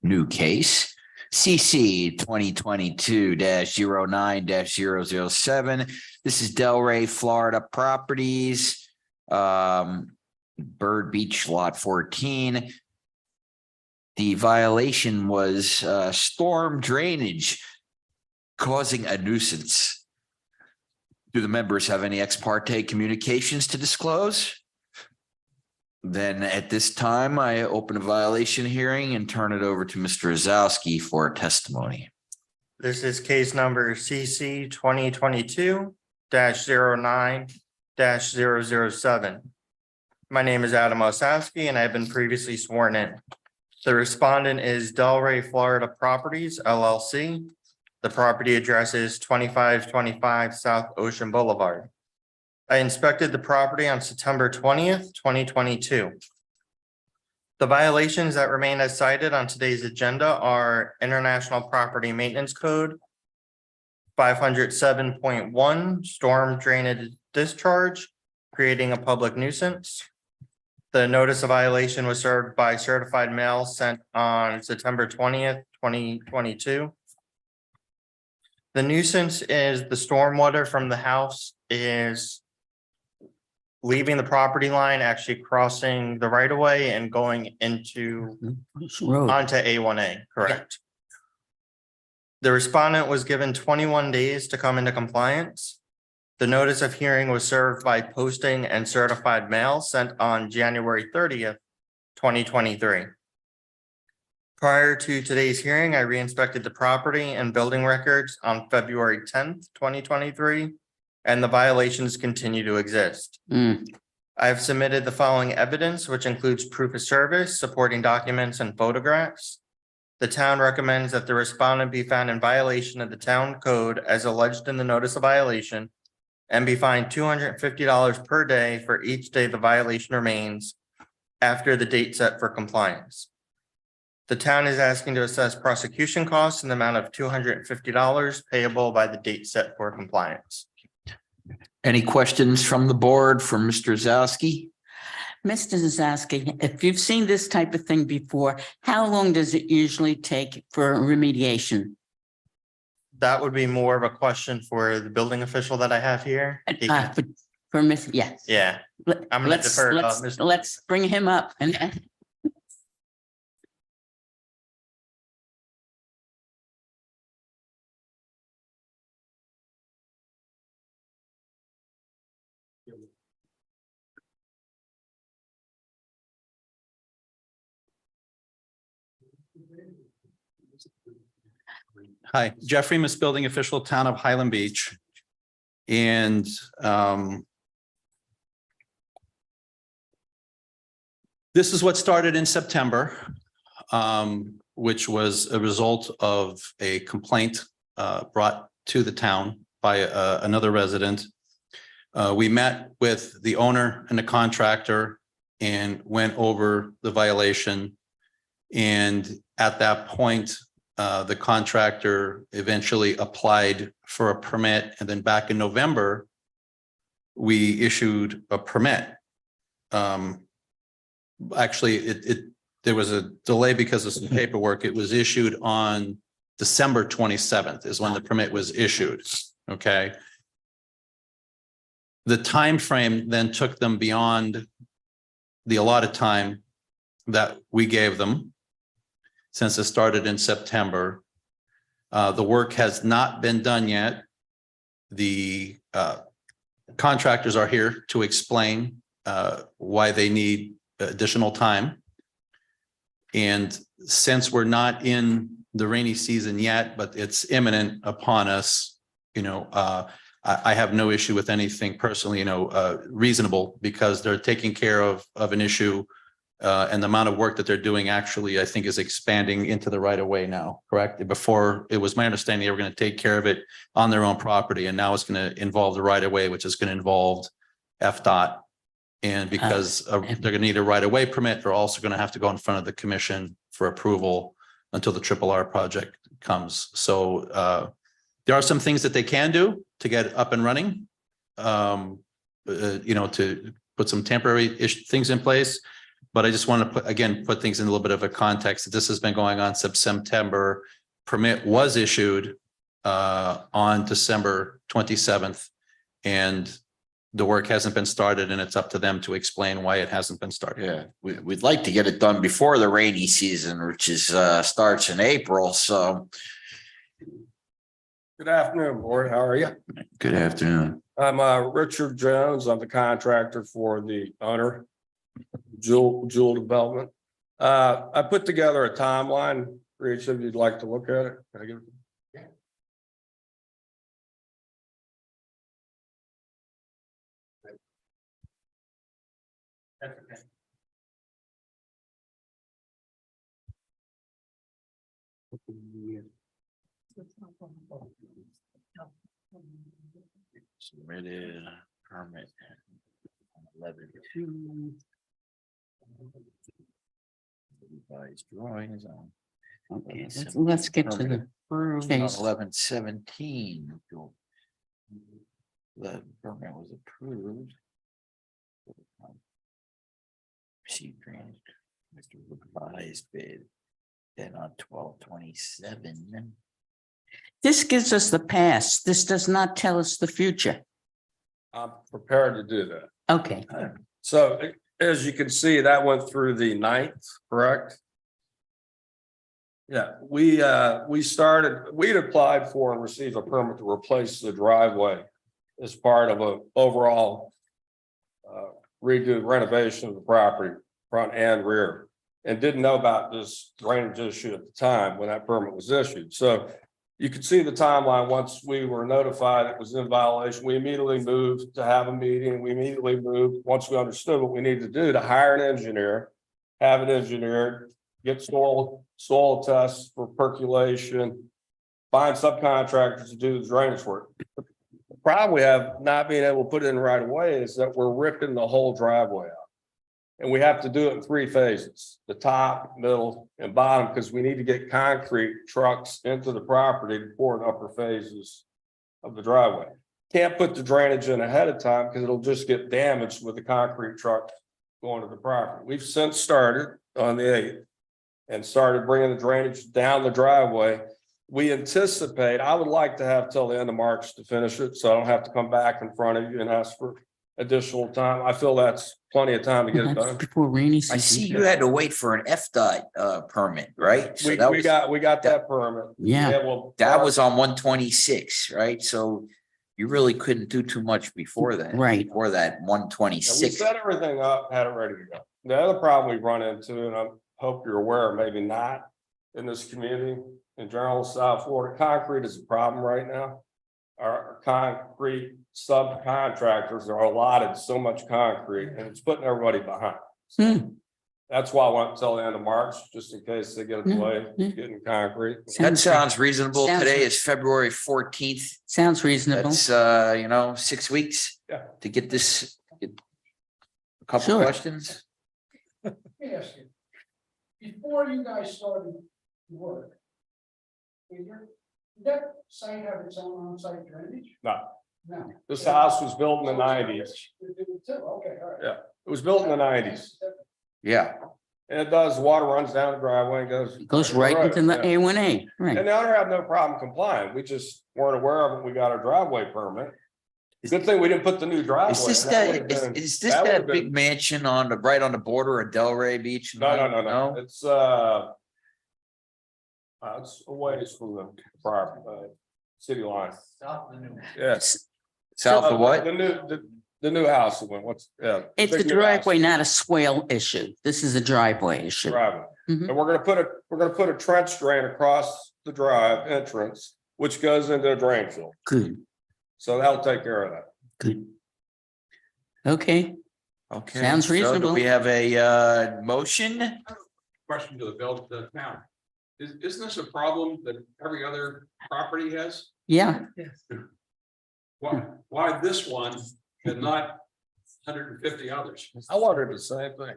new case. CC 2022-09-007. This is Delray, Florida Properties. Bird Beach Lot 14. The violation was storm drainage causing a nuisance. Do the members have any ex parte communications to disclose? Then at this time, I open a violation hearing and turn it over to Mr. Ozowski for testimony. This is case number CC 2022-09-007. My name is Adam Osowski and I've been previously sworn in. The respondent is Delray Florida Properties LLC. The property address is 2525 South Ocean Boulevard. I inspected the property on September 20th, 2022. The violations that remain as cited on today's agenda are International Property Maintenance Code 507.1 storm drainage discharge, creating a public nuisance. The notice of violation was served by certified mail sent on September 20th, 2022. The nuisance is the stormwater from the house is leaving the property line, actually crossing the right of way and going into onto A1A, correct? The respondent was given 21 days to come into compliance. The notice of hearing was served by posting and certified mail sent on January 30th, 2023. Prior to today's hearing, I re-inspected the property and building records on February 10th, 2023, and the violations continue to exist. I have submitted the following evidence, which includes proof of service, supporting documents, and photographs. The town recommends that the respondent be found in violation of the town code as alleged in the notice of violation and be fined $250 per day for each day the violation remains after the date set for compliance. The town is asking to assess prosecution costs in the amount of $250 payable by the date set for compliance. Any questions from the board for Mr. Ozowski? Mr. Zazowski, if you've seen this type of thing before, how long does it usually take for Uh, remediation? That would be more of a question for the building official that I have here. He can- For Miss, yes. Yeah, I'm gonna Let's, defer, let's, Mr. let's bring him up and Hi, Jeffrey, Miss Building Official, Town of Highland Beach. And this is what started in September, which was a result of a complaint brought to the town by another resident. We met with the owner and the contractor and went over the violation. And at that point, the contractor eventually applied for a permit, and then back in November, we issued a permit. Actually, there was a delay because of some paperwork. It was issued on December 27th is when the permit was issued. Okay. The time frame then took them beyond the allotted time that we gave them, since it started in September. The work has not been done yet. The contractors are here to explain why they need additional time. And since we're not in the rainy season yet, but it's imminent upon us, you know, I have no issue with anything personally, you know, reasonable, because they're taking care of an issue. And the amount of work that they're doing actually, I think, is expanding into the right of way now, correct? Before, it was my understanding they were going to take care of it on their own property, and now it's going to involve the right of way, which is going to involve FDOT. And because they're going to need a right of way permit, they're also going to have to go in front of the commission for approval until the R project comes. So there are some things that they can do to get up and running. You know, to put some temporary things in place. But I just want to put things in a little bit of a context. This has been going on since September. Permit was issued on December 27th, and the work hasn't been started, and it's up to them to explain why it hasn't been started. Yeah, we'd like to get it done before the rainy season, which is starts in April. So Good afternoon, board. How are you? good afternoon. I'm Richard Jones. I'm the contractor for the owner, Jewel Development. I put together a timeline for each of you'd like to look at it. Can I give it? That's okay. Submitted permit. 11/2. Revised drawings on. Okay, let's get to the case. 11/17. The permit was approved. Received drainage, Mr. Revised bid. Then on 12/27. This gives us the past. This does not tell us the future. I'm prepared to do that. Okay, So as you can see, that went through the 9th, correct? Yeah, we'd applied for and received a permit to replace the driveway as part of a overall redo renovation of the property, front and rear, and didn't know about this drainage issue at the time when that permit was issued. So you can see the timeline. Once we were notified it was in violation, we immediately moved to have a meeting. We immediately moved, once we understood what we needed to do, to hire an engineer, have it engineered, get soil tests for percolation, find subcontractors to do the drainage work. The problem we have not being able to put it in right away is that we're ripping the whole driveway out. And we have to do it in 3 phases, the top, middle, and bottom, because we need to get concrete trucks into the property before the upper phases of the driveway. Can't put the drainage in ahead of time because it'll just get damaged with the concrete truck going to the property. We've since started on the 8th and started bringing the drainage down the driveway. We anticipate, I would like to have till the end of March to finish it, so I don't have to come back in front of you and ask for additional time. I feel that's plenty of time to get it that's done. before rainy I season. see you had to wait for an FDOT permit, right? So We that was, got that permit. Yeah. Well, that was on 1/26, right? So you really couldn't do too much before that. Right. Before that and we 1/26. set everything up, had it ready to go. The other problem we've run into, and I hope you're aware, maybe not in this community, in general, South Florida, concrete is a problem right now. Our concrete subcontractors are allotted so much concrete and it's putting everybody behind. That's why I want till the end of March, just in case they get a delay getting concrete. That sounds reasonable. Sounds- Today is February 14th. Sounds reasonable. That's 6 weeks. Yeah. To get this. A couple Sure. questions. Let me ask you, before you guys started work, did that site have its own on-site drainage? No, No. this house was built in the 90s. Okay, all right. Yeah, it was built in the 90s. Yeah. And it does, water runs down the driveway and goes. Goes right into the Yeah. A1A, right? And the owner had no problem complying. We just weren't aware of it. We got our driveway permit. Good thing we didn't put the new driveway. Is this That that, would've been- is this that that would've big been- mansion on the, right on the border of Delray Beach? No. It's it's a ways from the property, city line. Yes. South of what? The new, The new house went, yeah. It's a big new house. driveway, not a swale issue. This is a driveway issue. Driveway. Mhm. And we're gonna put a trench drain across the drive entrance, which goes into a drain field. Good, So that'll take care of that. good. Okay, Okay. Sounds so do reasonable. We have a motion. Question to the town. Isn't this a problem that every other property has? yeah. Why this one and not 150 others? I wondered the same thing.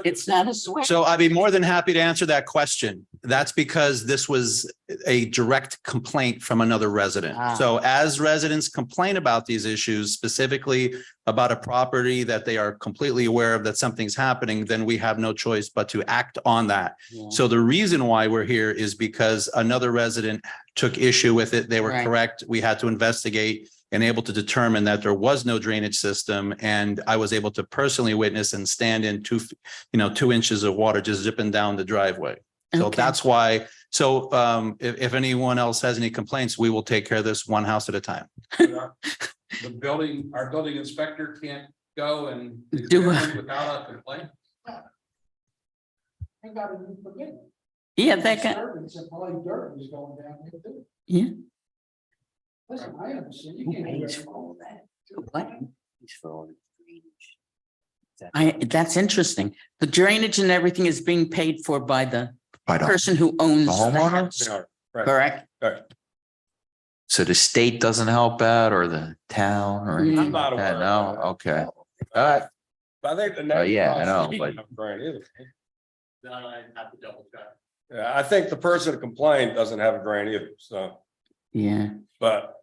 It's not a swale. So I'd be more than happy to answer that question. That's because this was a direct complaint from another resident. Ah. So as residents complain about these issues, specifically about a property that they are completely aware of that something's happening, then we have no choice but to act on that. Yeah. So the reason why we're here is because another resident took issue with it. They were Right. correct. We had to investigate and able to determine that there was no drainage system. And I was able to personally witness and stand in 2 inches of water just zipping down the driveway. So Okay. that's why. So if anyone else has any complaints, we will take care of this one house at a time. Our building inspector can't go and Do- examine without a complaint? I got a new permit. Yeah, that guy, Disturbance and probably dirt was going down there too. yeah. Listen, I understand, you can't do everything. What? That's interesting. The drainage and everything is being paid for by the I don't- person who owns The the homeowner? house, Yeah, right. correct? So the state doesn't help out or the town or anything I'm not like that? aware. No, of that. okay. All right. But I think the. yeah, I know, but- I have to double check. Yeah, I think the person that complained doesn't have a drain either, so, Yeah, but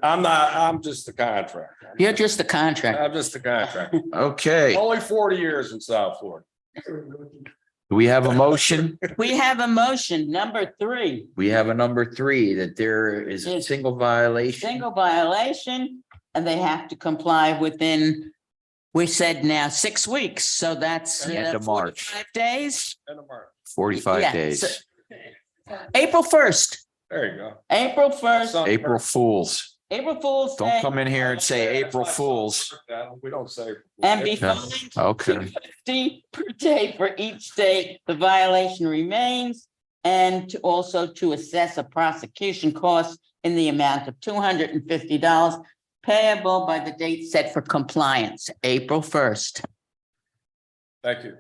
I'm just the contractor. you're just a contractor. I'm just the contractor. Okay, Only 40 years in South Florida. do we have a motion? We have a motion, number 3, We have a number 3, that there is a Yes. single violation. single violation, and they have to comply within, we said now 6 weeks, so that's End of March. 45 days. End of March. 45 Yeah, days. so- April 1st, There you go. April 1st, So- April Fools. April Fool's Don't Day, come in here and say April Fools. We don't say. and be Yeah. fined Okay. $250 per day for each day the violation remains, and to also to assess a prosecution cost in the amount of $250 payable by the date set for compliance, April 1st. Thank you.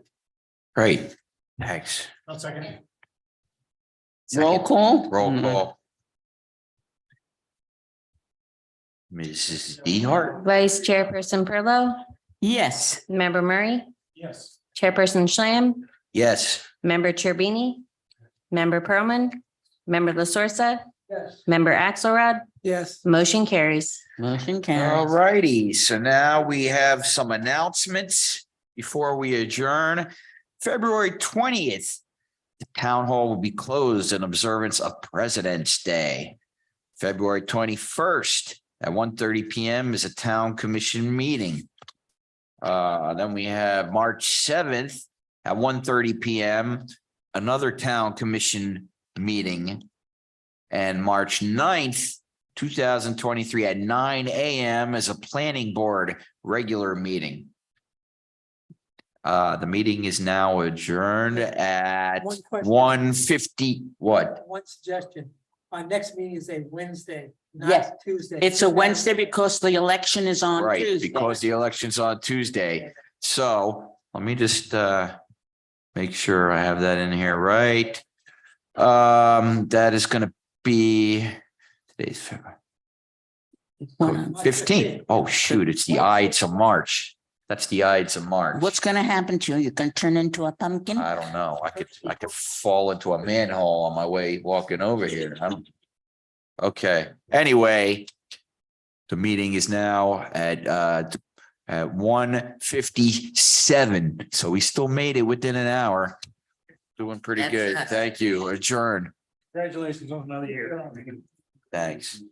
Great. Thanks. I'll second. Roll call? Roll Mhm. call. Mrs. Dehart? Vice Chairperson Perlow, Yes. Member Murray, Yes. Chairperson Schlam, Yes. Member Turbini, Member Pearlman, Member La Yes. Member Axelrod, Yes. motion carries. Motion All carries. righty, so now we have some announcements before we adjourn. February 20th, the town hall will be closed in observance of President's Day. February 21st at 1:30 PM is a town commission meeting. Then we have March 7th at 1:30 PM, another town commission meeting. And March 9th, 2023 at 9 AM is a planning board regular meeting. The meeting is now adjourned at One question. 1:50, what? One suggestion, our next meeting is a Wednesday, Yes. not Tuesday. It's a Wednesday because the election is on Right, Tuesday. because the election's on Tuesday. So let me just make sure I have that in here, right? That is gonna be today's February. 15th. Oh, shoot, it's the Ides of March. That's the Ides of March. What's gonna happen to you? You can turn into a pumpkin? I don't know. I could fall into a manhole on my way walking over here. Okay, anyway. The meeting is now at 1:57, so we still made it within an hour. Doing pretty That's good. us. Thank you. Adjourn. Congratulations on another year. Thanks.